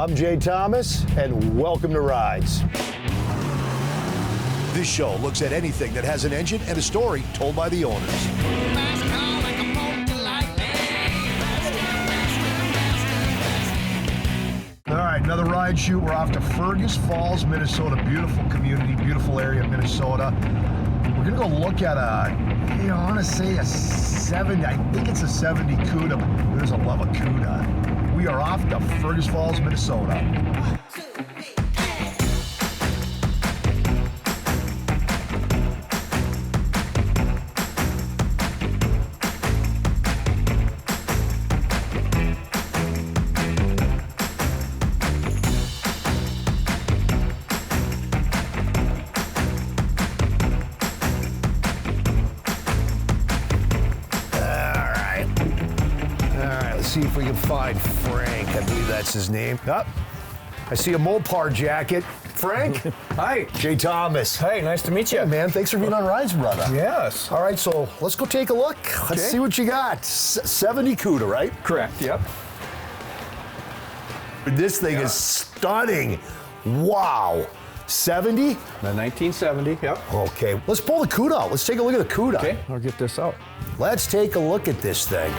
I'm Jay Thomas, and welcome to Rides. This show looks at anything that has an engine and a story told by the owners. All right, another ride shoot. We're off to Fergus Falls, Minnesota. Beautiful community, beautiful area of Minnesota. We're gonna go look at I want to say a 70, I think it's a 70 Cuda, but there's a love of Cuda. We are off to Fergus Falls, Minnesota. See if we can find Frank. I believe that's his name. Oh, I see a Mopar jacket. Frank? Hi. Jay Thomas. Hey, nice to meet you. Hey, man. Thanks for being on Rides, brother. Yes. All right, so let's go take a look. Let's see what you got. 70 Cuda, right? Correct, yep. This thing is stunning. Wow. 70? The 1970, yep. Okay, let's pull the Cuda out. Let's take a look at the Cuda. Okay, I'll get this out. Let's take a look at this thing.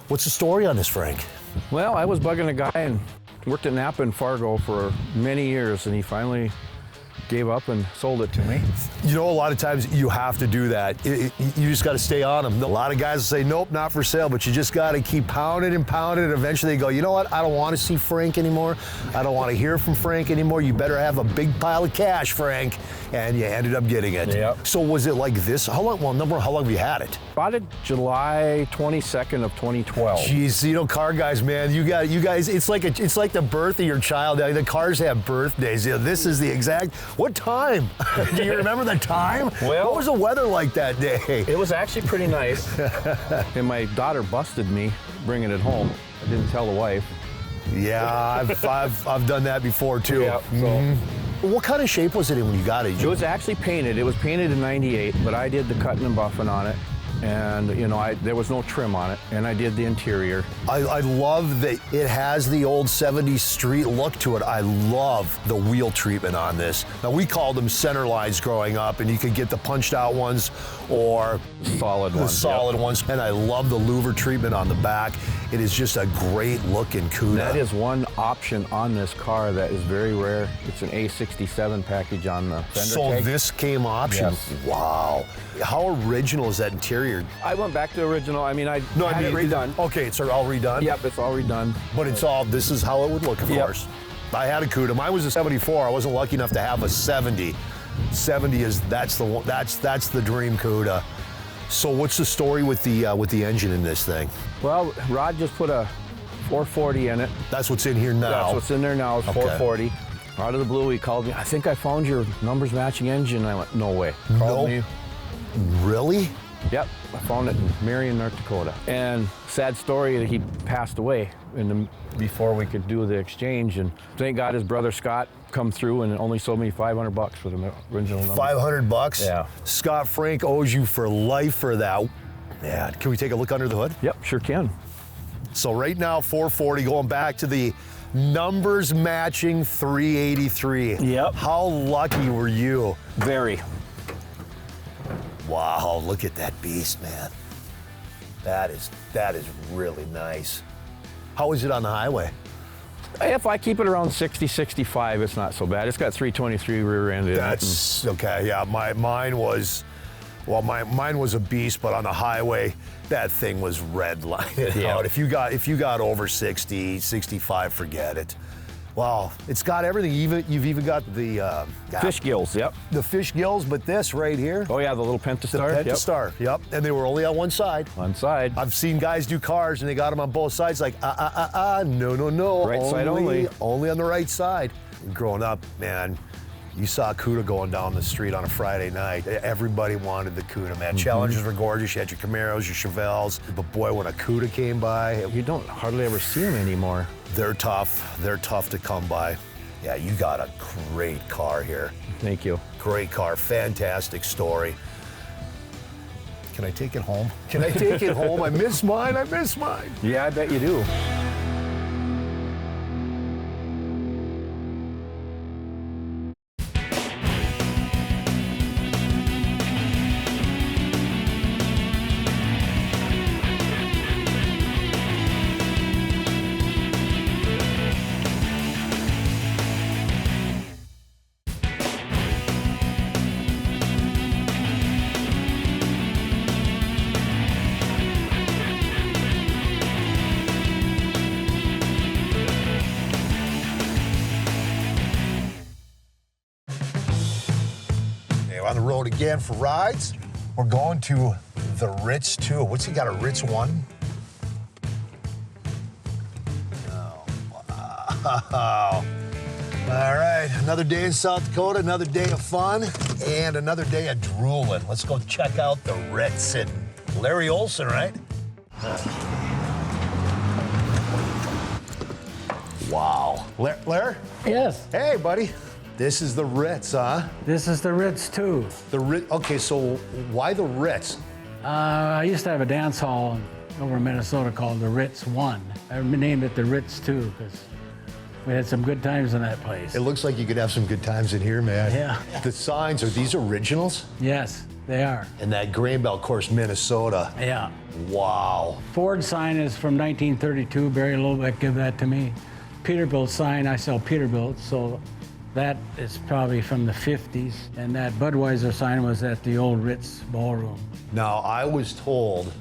What's the story on this, Frank? Well, I was bugging a guy and worked at Napa in Fargo for many years, and he finally gave up and sold it to me. You know, a lot of times you have to do that. You just got to stay on them. A lot of guys will say, nope, not for sale, but you just got to keep pounding and pounding, and eventually they go, you know what, I don't want to see Frank anymore. I don't want to hear from Frank anymore. You better have a big pile of cash, Frank. And you ended up getting it. Yep. So was it like this? How long, well, number one, how long have you had it? Bought it July 22nd of 2012. Jeez, you know, car guys, man, you guys, it's like the birth of your child. The cars have birthdays. You know, this is the exact, what time? Do you remember the time? Well, what was the weather like that day? It was actually pretty nice. And my daughter busted me bringing it home. I didn't tell the wife. Yeah, I've done that before too. Yeah, so. What kind of shape was it in when you got it? It was actually painted. It was painted in '98, but I did the cutting and buffing on it. And, you know, there was no trim on it, and I did the interior. I love that it has the old 70s street look to it. I love the wheel treatment on this. Now, we called them center lines growing up, and you could get the punched out ones or solid ones. And I love the louver treatment on the back. It is just a great looking Cuda. That is one option on this car that is very rare. It's an A67 package on the fender tag. This came option? Yes. Wow. How original is that interior? I went back to original. I mean, I had it redone. Okay, it's all redone? Yep, it's all redone. But it's all, this is how it would look, of course. I had a Cuda. Mine was a 74. I wasn't lucky enough to have a 70. 70 is, that's the one, that's the dream Cuda. So what's the story with the engine in this thing? Well, Rod just put a 440 in it. That's what's in here now? That's what's in there now, is 440. Out of the blue, he called me. I think I found your numbers matching engine. And I went, no way. Called me. Really? Yep, I found it in Marion, North Dakota. And sad story that he passed away before we could do the exchange. And thank God his brother Scott come through and only sold me $500 for the original number. $500? Yeah. Scott Frank owes you for life for that. Yeah, can we take a look under the hood? Yep, sure can. So right now, 440, going back to the numbers matching 383. Yep. How lucky were you? Very. Wow, look at that beast, man. That is really nice. How is it on the highway? If I keep it around 60, 65, it's not so bad. It's got 323 rear end in it. That's okay. Yeah, mine was a beast, but on the highway, that thing was redlining out. If you got over 60, 65, forget it. Wow, it's got everything. You've even got the fish gills. Yep. The fish gills, but this right here. Oh yeah, the little Pentastar. The Pentastar. Yep. And they were only on one side. One side. I've seen guys do cars and they got them on both sides. Like no. Right side only. Only on the right side. Growing up, man, you saw Cuda going down the street on a Friday night. Everybody wanted the Cuda, man. Challengers were gorgeous. You had your Camaros, your Chevelles. But boy, when a Cuda came by, you don't hardly ever see them anymore. They're tough. They're tough to come by. Yeah, you got a great car here. Thank you. Great car, fantastic story. Can I take it home? Can I take it home? I miss mine. Yeah, I bet you do. We're on the road again for rides. We're going to the Ritz II. What's he got, a Ritz 1? Oh, wow. All right, another day in South Dakota, another day of fun, and another day of drooling. Let's go check out the Ritz and Larry Olson, right? Wow. Larry? Yes, Hey, buddy. This is the Ritz, huh? this is the Ritz II. The Ritz. Okay, so why the Ritz? I used to have a dance hall over in Minnesota called the Ritz I. I named it the Ritz II because we had some good times in that place. It looks like you could have some good times in here, man. Yeah. The signs, are these originals? Yes, they are. And that grain belt, of course, Minnesota. Yeah. Wow. Ford sign is from 1932. Barry Lobeck gave that to me. Peterbilt sign, I sell Peterbilt, so that is probably from the 50s. And that Budweiser sign was at the old Ritz Ballroom. Now, I was told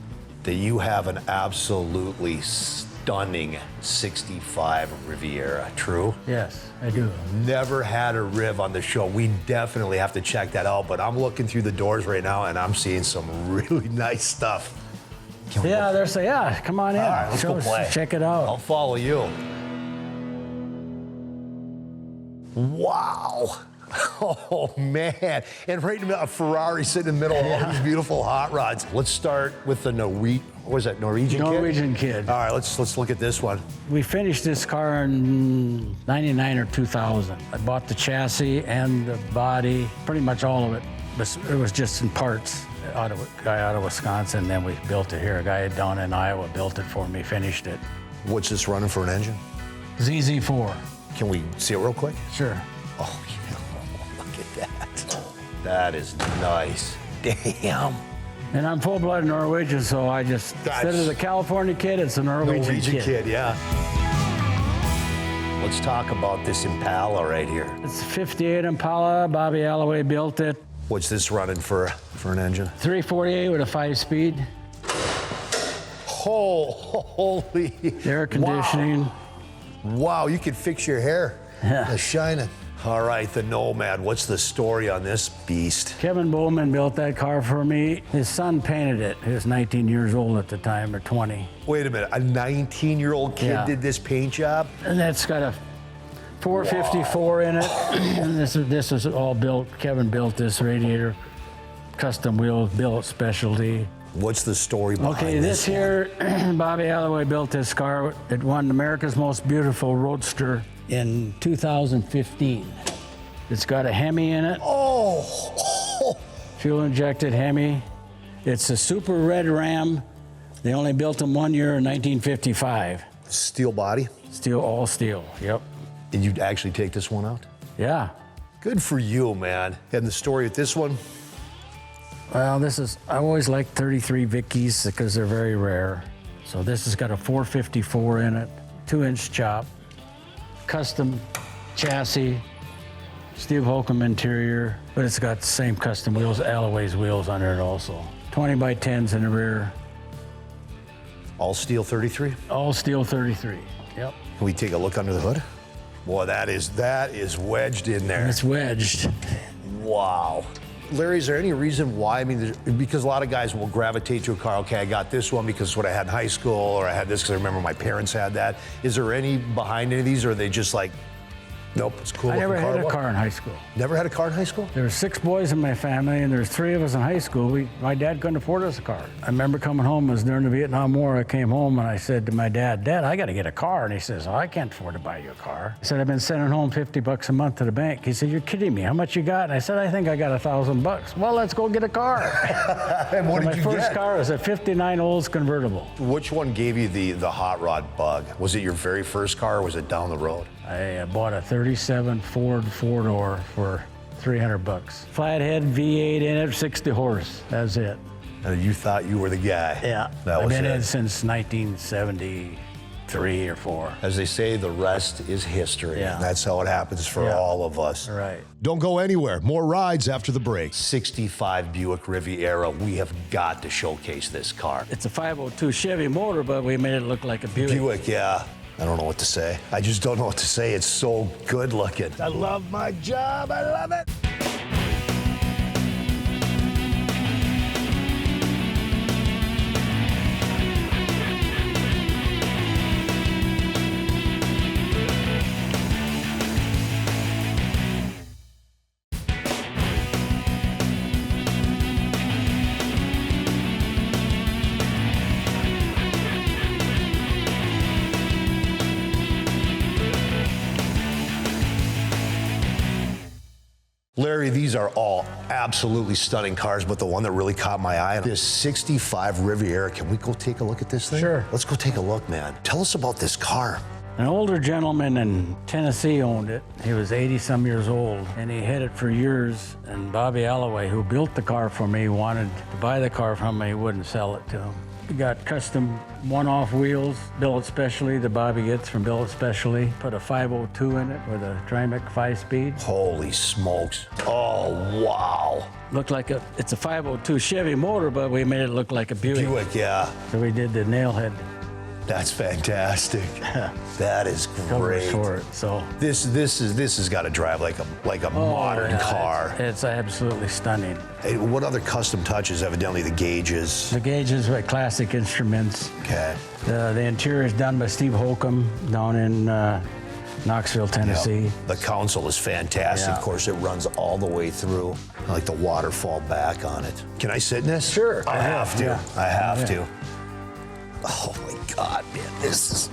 that you have an absolutely stunning 65 Riviera. True? Yes, I do. Never had a Riv on the show. We definitely have to check that out, but I'm looking through the doors right now and I'm seeing some really nice stuff. Can we Yeah, go? they're saying, yeah, come on in. All right, let's go play. Check it out. I'll follow you. Wow. Oh, man. And right in the middle, a Ferrari sitting in the middle of all these beautiful hot rods. Let's start with the Norwegian kid? Norwegian kid. All right, let's look at this one. We finished this car in 99 or 2000. I bought the chassis and the body, pretty much all of it. But it was just in parts. A guy out of Wisconsin, then we built it here. A guy down in Iowa built it for me, finished it. What's this running for an engine? ZZ4. Can we see it real quick? Sure. Oh, yeah. Look at that. That is nice. Damn. And I'm full-blooded Norwegian, so I just, instead of the California kid, it's a Norwegian kid. Yeah. Let's talk about this Impala right here. It's a 58 Impala. Bobby Alloway built it. What's this running for an engine? 348 with a 5-speed. Holy. Air conditioning. Wow, you can fix your hair. Yeah. It's shining. All right, the Nomad. What's the story on this beast? Kevin Bowman built that car for me. His son painted it. He was 19 years old at the time, or 20. Wait a minute, a 19-year-old kid Yeah. did this paint job? And that's got a 454 in it. And this is all built. Kevin built this radiator, custom wheels, built specialty. What's the story behind Okay, this here, Bobby Alloway built this car. It won America's Most Beautiful Roadster in 2015. It's got a Hemi in it. Oh. Fuel injected Hemi. It's a Super Red Ram. They only built them 1 year in 1955. Steel body? Steel, all steel, yep. And you'd actually take this one out? Yeah. Good for you, man. And the story with this one? Well, I always like 33 Vickies because they're very rare. So this has got a 454 in it, 2-inch chop, custom chassis, Steve Holcomb interior, but it's got the same custom wheels, Alloway's wheels under it also. 20 by 10s in the rear. All steel 33? All steel 33, yep. Can we take a look under the hood? Boy, that is wedged in there. It's wedged. Wow. Larry, is there any reason why? I mean, because a lot of guys will gravitate to a car. Okay, I got this one because it's what I had in high school, or I had this because I remember my parents had that. Is there any behind any of these, or are they just like Nope, it's a cool. I never looking had a What? car in high school. Never had a car in high school? There were 6 boys in my family, and there's 3 of us in high school. My dad couldn't afford us a car. I remember coming home, it was during the Vietnam War. I came home and I said to my dad, Dad, I got to get a car. And he says, oh, I can't afford to buy you a car. I said, I've been sending home $50 a month to the bank. He said, you're kidding me. How much you got? And I said, I think I got $1,000. Well, let's go get a car. And what did you My first get? car was a 59 Olds convertible. Which one gave you the hot rod bug? Was it your very first car or was it down the road? I bought a 37 Ford 4-door for $300. Flathead, V8 in it, 60 horse. That's it. And you thought you were the guy. Yeah. That I've was been it. in since 1973 or 4. As they say, the rest is history. Yeah. And that's how it happens for Yeah. all of us. Right. Don't go anywhere. More rides after the break. 65 Buick Riviera. We have got to showcase this car. It's a 502 Chevy motor, but we made it look like a Buick. Buick, yeah. I don't know what to say. I just don't know what to say. It's so good looking. I love my job. I love it. Larry, these are all absolutely stunning cars, but the one that really caught my eye, this 65 Riviera. Can we go take a look at this thing? Sure. Let's go take a look, man. Tell us about this car. An older gentleman in Tennessee owned it. He was 80-some years old, and he had it for years. And Bobby Alloway, who built the car for me, wanted to buy the car from me. He wouldn't sell it to him. He got custom one-off wheels, billet specially, that Bobby gets from billet specially. Put a 502 in it with a Trimac 5-speed. Holy smokes. Oh, wow. Looked like it's a 502 Chevy motor, but we made it look like a Buick. Buick, yeah. So we did the nailhead That's fantastic. That is covers great. for it. So This has got to drive like a modern yeah, car. It's absolutely stunning. Hey, what other custom touches? Evidently the gauges. The gauges were classic instruments. Okay. The interior is done by Steve Holcomb down in Knoxville, Tennessee. Yep. The console is fantastic. Yeah. Of course, it runs all the way through. I like the waterfall back on it. Can I sit in this? Sure. I have to. Yeah. I have Yeah. to. Oh my God, man! This is.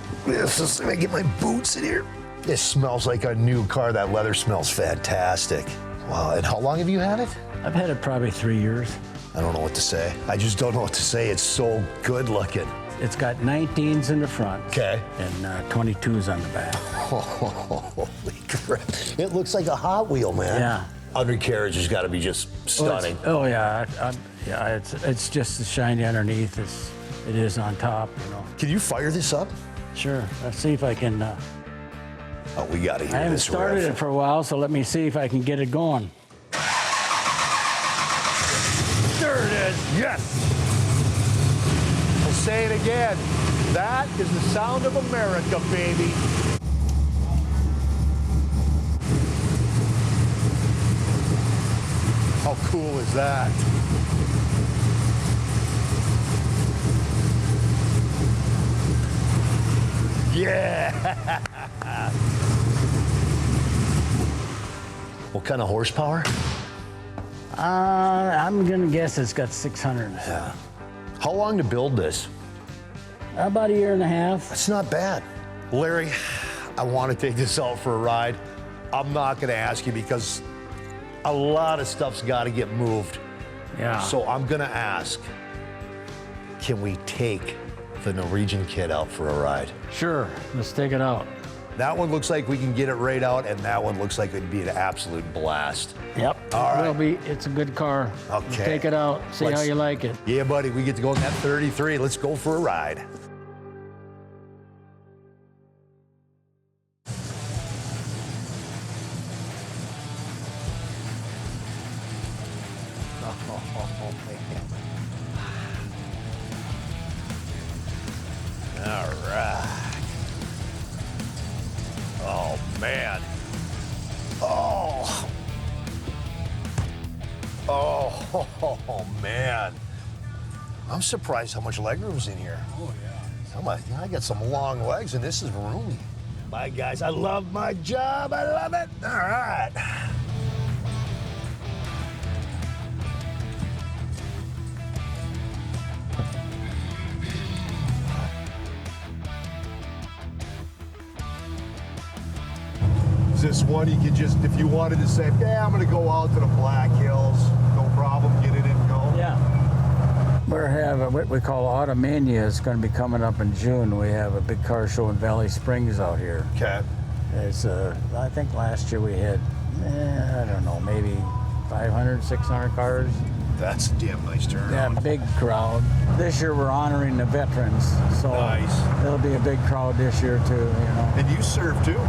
Let me get my boots in here. This smells like a new car. That leather smells fantastic. Wow. And how long have you had it? I've had it probably 3 years. I don't know what to say. I just don't know what to say. It's so good looking. It's got 19s in the front. Okay. And 22s on the back. Holy crap! It looks like a Hot Wheel, man. Yeah. Undercarriage has got to be just stunning. Oh yeah, it's just as shiny underneath as it is on top. You know. Can you fire this up? Sure. Let's see if I can. Oh, we got to hear I haven't this started riff. it for a while, so let me see if I can get it going. There it is. Yes. I'll say it again. That is the sound of America, baby. How cool is that? Yeah. What kind of horsepower? I'm gonna guess it's got 600. Yeah. How long to build this? About a year and a half. That's not bad. Larry, I want to take this out for a ride. I'm not going to ask you because a lot of stuff's got to get moved. Yeah. So I'm going to ask, can we take the Norwegian kid out for a ride? Sure. Let's take it out. That one looks like we can get it right out, and that one looks like it'd be an absolute blast. Yep. All right. Will be. It's a good car. Okay. Take it out. See how Let's- you like it. Yeah, buddy, we get to go in that 33. Let's go for a ride. All right. Oh, man. Oh. Oh, man. I'm surprised how much legroom's in here. Oh, yeah. I got some long legs, and this is roomy. Bye, guys. I love my job. I love it. All right. Is this one you could just, if you wanted to say, yeah, I'm going to go out to the Black Hills, no problem, get it and go? Yeah. We're having what we call Automania. It's going to be coming up in June. We have a big car show in Valley Springs out here. Okay. It's, I think last year we had, I don't know, maybe 500, 600 cars. That's a damn nice turnout. Yeah, big crowd. This year we're honoring the veterans, so Nice. it'll be a big crowd this year too, you know. And you serve too.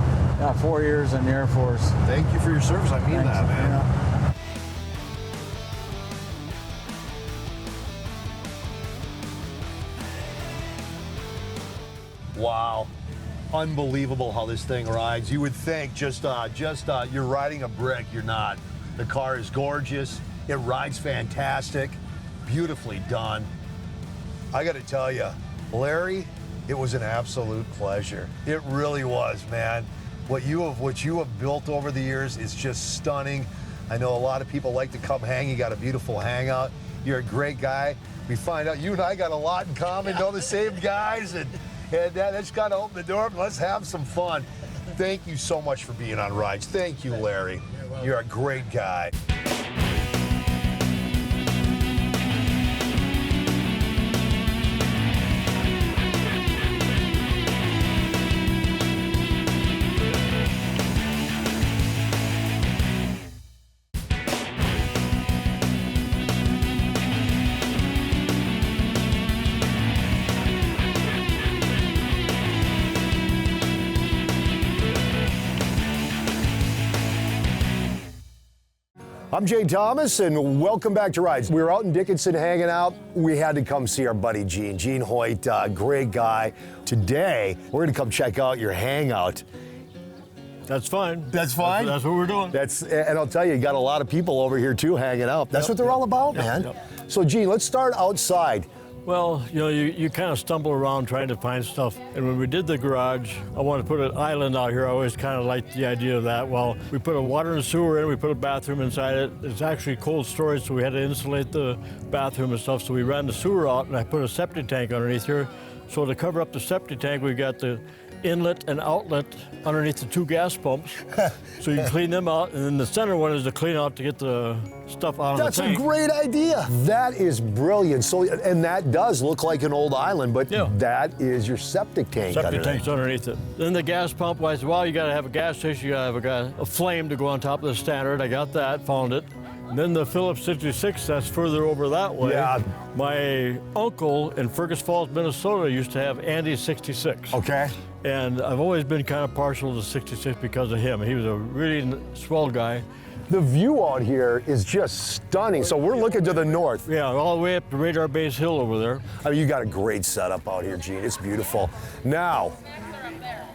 4 years in the Air Force. Thank you for your service. I mean Thanks, that, man. yeah. Wow. Unbelievable how this thing rides. You would think just you're riding a brick. You're not. The car is gorgeous. It rides fantastic. Beautifully done. I got to tell you, Larry, it was an absolute pleasure. It really was, man. What you have built over the years is just stunning. I know a lot of people like to come hang. You got a beautiful hangout. You're a great guy. We find out you and I got a lot in common, know the same guys, and that's got to open the door. Let's have some fun. Thank you so much for being on Rides. Thank you, Larry. You're a great guy. I'm Jay Thomas, and welcome back to Rides. We were out in Dickinson hanging out. We had to come see our buddy Gene Hoyt, great guy. Today, we're gonna come check out your hangout. That's fine. That's fine? That's what we're doing. And I'll tell you, you got a lot of people over here too hanging out. That's what they're all about, man. Yep. So Gene, let's start outside. Well, you know, you kind of stumble around trying to find stuff. And when we did the garage, I wanted to put an island out here. I always kind of liked the idea of that. Well, we put a water and sewer in, we put a bathroom inside it. It's actually cold storage, so we had to insulate the bathroom and stuff. So we ran the sewer out, and I put a septic tank underneath here. So to cover up the septic tank, we've got the inlet and outlet underneath the two gas pumps. So you can clean them out, and then the center one is to clean out to get the stuff out of the That's tank. a great idea. That is brilliant. So, and that does look like an old island, but Yeah. that is your septic tank. Septic underneath. tank's underneath it. Then the gas pump, well, I said, well, you gotta have a gas station, you gotta have a flame to go on top of the standard. I got that, found it. And then the Phillips 66, that's further over that way. Yeah. My uncle in Fergus Falls, Minnesota used to have Andy's 66. Okay. And I've always been kind of partial to 66 because of him. He was a really swell guy. The view out here is just stunning. So we're looking to the north. Yeah, all the way up to Radar Base Hill over there. I mean, you got a great setup out here, Gene. It's beautiful. Now,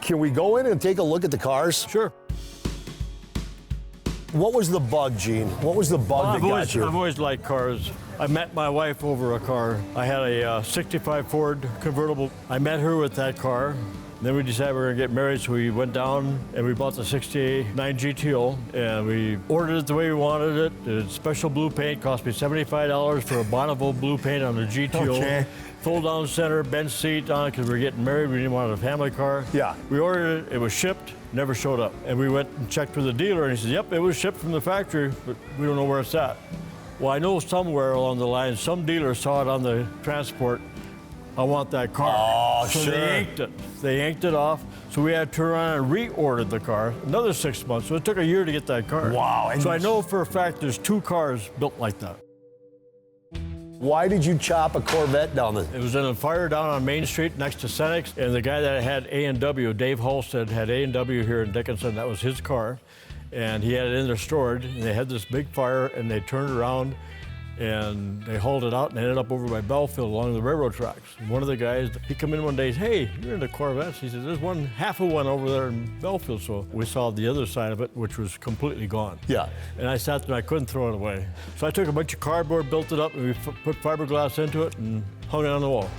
can we go in and take a look at the cars? Sure. What was the bug, Gene? What was the bug that got you? I've always liked cars. I met my wife over a car. I had a 65 Ford convertible. I met her with that car. Then we decided we were gonna get married, so we went down and we bought the 69 GTO, and we ordered it the way we wanted it. It had special blue paint, cost me $75 for a Bonneville blue paint on the GTO. Okay. Full down center, bench seat on it, because we were getting married, we didn't want a family car. Yeah. We ordered it, it was shipped, never showed up. And we went and checked with the dealer, and he said, yep, it was shipped from the factory, but we don't know where it's at. Well, I know somewhere along the line, some dealer saw it on the transport. I want that car. Oh, so sure. they yanked it. They yanked it off. So we had to turn around and reordered the car. Another 6 months. So it took a year to get that car. Wow. And So I know for a fact there's two cars built like that. Why did you chop a Corvette down the... It was in a fire down on Main Street next to Senex, and the guy that had A&W, Dave Halstead, had A&W here in Dickinson. That was his car, and he had it in there stored. And they had this big fire, and they turned around, and they hauled it out and ended up over by Belfield along the railroad tracks. And one of the guys, he come in one day, hey, you're into Corvettes. He said, there's one, half of one over there in Belfield. So we saw the other side of it, which was completely gone. Yeah. And I sat there, I couldn't throw it away. So I took a bunch of cardboard, built it up, and we put fiberglass into it and hung it on the wall.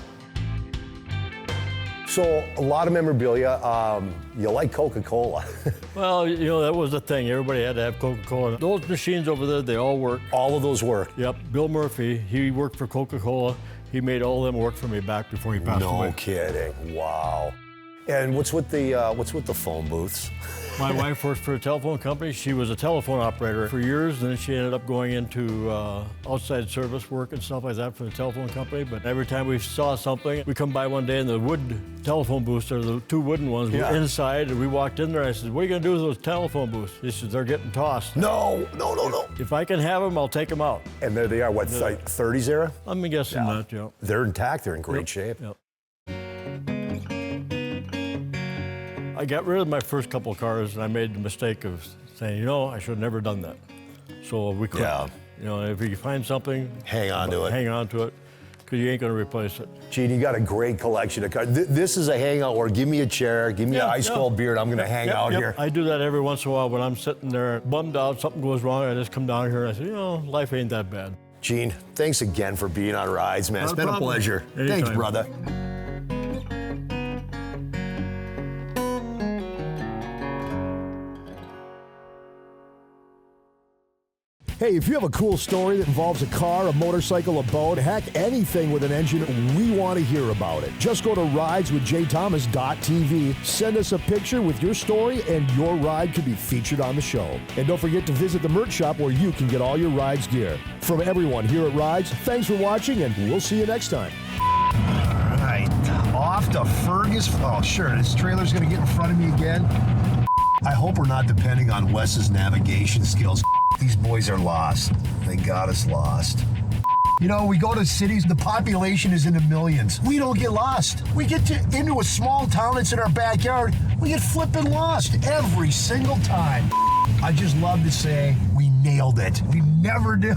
So a lot of memorabilia. You like Coca-Cola. Well, you know, that was the thing. Everybody had to have Coca-Cola. Those machines over there, they all work. All of those work. Yep. Bill Murphy, he worked for Coca-Cola. He made all of them work for me back before he passed away. No kidding. Wow. And what's with the phone booths? My wife worked for a telephone company. She was a telephone operator for years, and then she ended up going into outside service work and stuff like that for the telephone company. But every time we saw something, we come by one day and the wood telephone booths, or the two wooden ones, were inside, and we walked in there and I said, what are you gonna do with those telephone booths? He said, they're getting tossed. No. If I can have them, I'll take them out. And there they are, what, like 30s era? I'm guessing that, yeah. They're intact, they're in great shape. Yep. I got rid of my first couple of cars, and I made the mistake of saying, you know, I should have never done that. So we quit. Yeah. You know, if you find something, Hang on to it. Hang on to it, because you ain't going to replace it. Gene, you got a great collection of cars. This is a hangout where give me a chair, give me an ice cold beer, and I'm going to hang out here. I do that every once in a while when I'm sitting there bummed out, something goes wrong, I just come down here and I say, you know, life ain't that bad. Gene, thanks again for being on Rides, man. It's been a pleasure. Anytime. Thanks, brother. Hey, if you have a cool story that involves a car, a motorcycle, a boat, heck, anything with an engine, we want to hear about it. Just go to rideswithjthomas.tv, send us a picture with your story, and your ride could be featured on the show. And don't forget to visit the merch shop where you can get all your Rides gear. From everyone here at Rides, thanks for watching, and we'll see you next time. All right, off to Fergus. Oh, sure, this trailer's gonna get in front of me again. I hope we're not depending on Wes's navigation skills. These boys are lost. They got us lost. You know, we go to cities, the population is in the millions. We don't get lost. We get into a small town that's in our backyard, we get flipping lost every single time. I just love to say we nailed it. We never do.